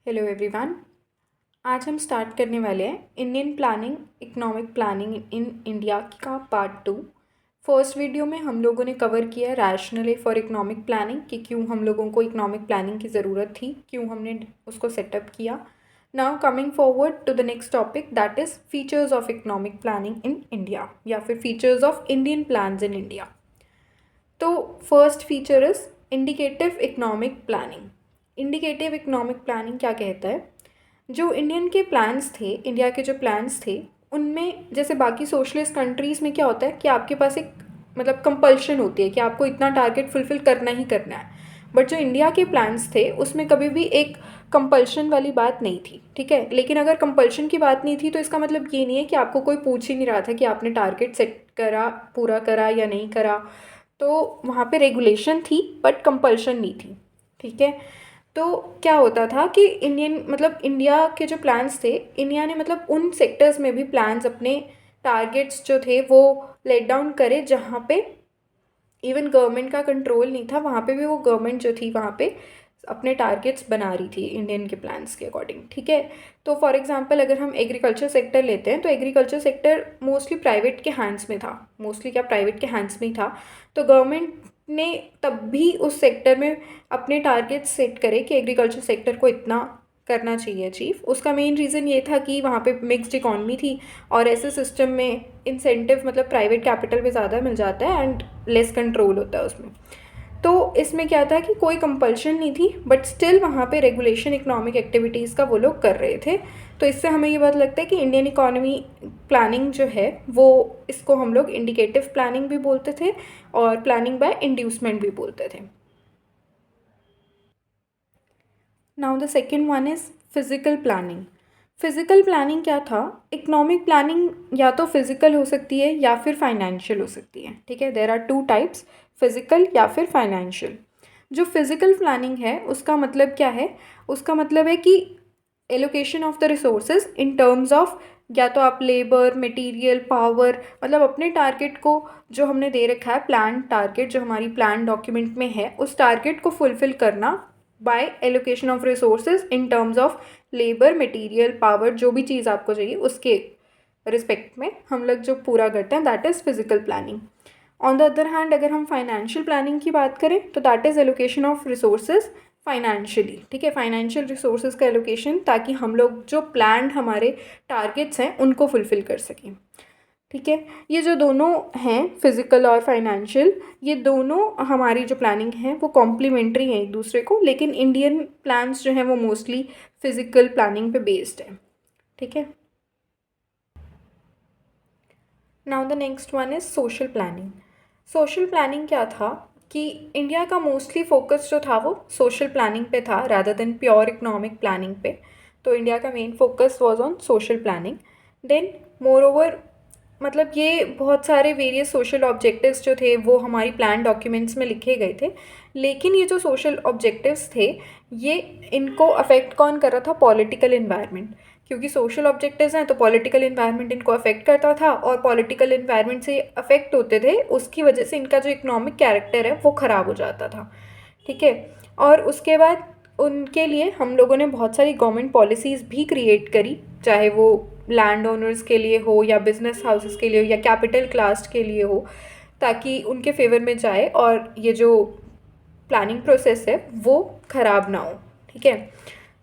Hello everyone. आज हम start करने वाले हैं Indian planning economic planning in India का पार्ट 2। फर्स्ट वीडियो में हम लोगों ने कवर किया रैशनली फॉर इकोनॉमिक प्लानिंग कि क्यों हम लोगों को इकोनॉमिक प्लानिंग की ज़रूरत थी, क्यों हमने उसको सेटअप किया। Now coming forward to the next topic, that is features of economic planning in India या फिर features of Indian plans in India. तो first feature is indicative economic planning. Indicative economic planning क्या कहता है? जो Indian के plans थे, India के जो प्लान्स थे, उनमें जैसे बाकी सोशलिस्ट कंट्रीज़ में क्या होता है कि आपके पास एक मतलब कंपल्शन होती है कि आपको इतना टारगेट फुलफ़िल करना ही करना है। बट जो इंडिया के प्लान्स थे उसमें कभी भी एक कंपल्शन वाली बात नहीं थी, ठीक है। लेकिन अगर कंपल्शन की बात नहीं थी तो इसका मतलब ये नहीं है कि आपको कोई पूछ ही नहीं रहा था कि आपने टारगेट सेट करा, पूरा करा या नहीं करा। तो वहाँ पे रेगुलेशन थी बट कंपल्शन नहीं थी, ठीक है। तो क्या होता था कि इंडिया के जो प्लान्स थे, इंडिया ने मतलब उन सेक्टर्स में भी प्लान्स अपने टारगेट्स जो थे वो लेट डाउन करे जहाँ पे इवन गवर्नमेंट का कंट्रोल नहीं था। वहाँ पे भी वो गवर्नमेंट जो थी वहाँ पे अपने टारगेट्स बना रही थी इंडियन के प्लान्स के अकॉर्डिंग, ठीक है। तो फॉर एग्जांपल अगर हम एग्रीकल्चर सेक्टर लेते हैं तो एग्रीकल्चर सेक्टर मोस्टली प्राइवेट के हैंड्स में था, मोस्टली क्या प्राइवेट के हैंड्स में ही था। तो गवर्नमेंट ने तब भी उस सेक्टर में अपने टारगेट्स सेट करे कि एग्रीकल्चर सेक्टर को इतना करना चाहिए अचीव। उसका मेन रीज़न ये था कि वहाँ पे मिक्स्ड इकॉनमी थी और ऐसे सिस्टम में इंसेंटिव मतलब प्राइवेट कैपिटल में ज़्यादा मिल जाता है एंड लेस कंट्रोल होता है उसमें। तो इसमें क्या था कि कोई कंपल्शन नहीं थी बट स्टिल वहाँ पे रेगुलेशन इकोनॉमिक एक्टिविटीज़ का वो लोग कर रहे थे। तो इससे हमें ये बात लगता है कि इंडियन इकोनॉमी प्लानिंग जो है वो, इसको हम लोग इंडिकेटिव प्लानिंग भी बोलते थे और प्लानिंग बाय इंड्यूसमेंट भी बोलते थे। Now the second one is physical planning. Physical planning क्या था? इकोनॉमिक प्लानिंग या तो फिज़िकल हो सकती है या फिर फाइनेंशियल हो सकती है, ठीक है। There are two types, physical या फिर फाइनेंशियल। जो फिज़िकल प्लानिंग है उसका मतलब क्या है? उसका मतलब है कि allocation of the resources in terms of या तो आप लेबर, मटेरियल, पावर, मतलब अपने टारगेट को जो हमने दे रखा है, प्लान टारगेट जो हमारी प्लान डॉक्यूमेंट में है, उस टारगेट को फुलफ़िल करना by allocation of resources in terms of labour, material, power, जो भी चीज़ आपको चाहिए उसके रिस्पेक्ट में हम लोग जो पूरा करते हैं, that is physical planning. On the other hand अगर हम फाइनेंशियल प्लानिंग की बात करें तो that is allocation of resources financially, ठीक है। फाइनेंशियल रिसोर्सेज का एलोकेशन ताकि हम लोग जो प्लान हमारे टारगेट्स हैं उनको फुलफ़िल कर सकें, ठीक है। ये जो दोनों हैं फिज़िकल और फाइनेंशियल, ये दोनों हमारी जो प्लानिंग है वो कॉम्प्लीमेंट्री हैं एक दूसरे को, लेकिन इंडियन प्लान्स जो हैं वो मोस्टली फिज़िकल प्लानिंग पे बेस्ड है, ठीक है। Now the next one is social planning. Social planning क्या था कि इंडिया का मोस्टली फोकस जो था वो सोशल प्लानिंग पे था rather than pure economic planning पे। तो इंडिया का main focus was on social planning. Then more over मतलब ये बहुत सारे वेरियस सोशल ऑब्जेक्टिव्स जो थे वो हमारी प्लान डॉक्यूमेंट्स में लिखे गए थे। लेकिन ये जो सोशल ऑब्जेक्टिव्स थे, ये इनको अफेक्ट कौन कर रहा था? Political environment. क्योंकि सोशल ऑब्जेक्टिव्स हैं तो पॉलिटिकल इन्वायरमेंट इनको अफेक्ट करता था और पॉलिटिकल इन्वायरमेंट से अफेक्ट होते थे, उसकी वजह से इनका जो इकोनॉमिक कैरेक्टर है वो ख़राब हो जाता था, ठीक है। और उसके बाद उनके लिए हम लोगों ने बहुत सारी गवर्नमेंट पॉलिसीज़ भी क्रिएट करी, चाहे वो लैंड ओनर्स के लिए हो या बिजनेस हाउसेस के लिए हो या कैपिटल क्लास के लिए हो, ताकि उनके फेवर में जाए और ये जो प्लानिंग प्रोसेस है वो ख़राब ना हो, ठीक है।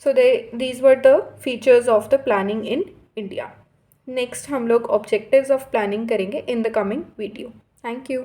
So these were the features of the planning in India. Next हम लोग ऑब्जेक्टिव्स ऑफ प्लानिंग करेंगे in the coming video. Thank you.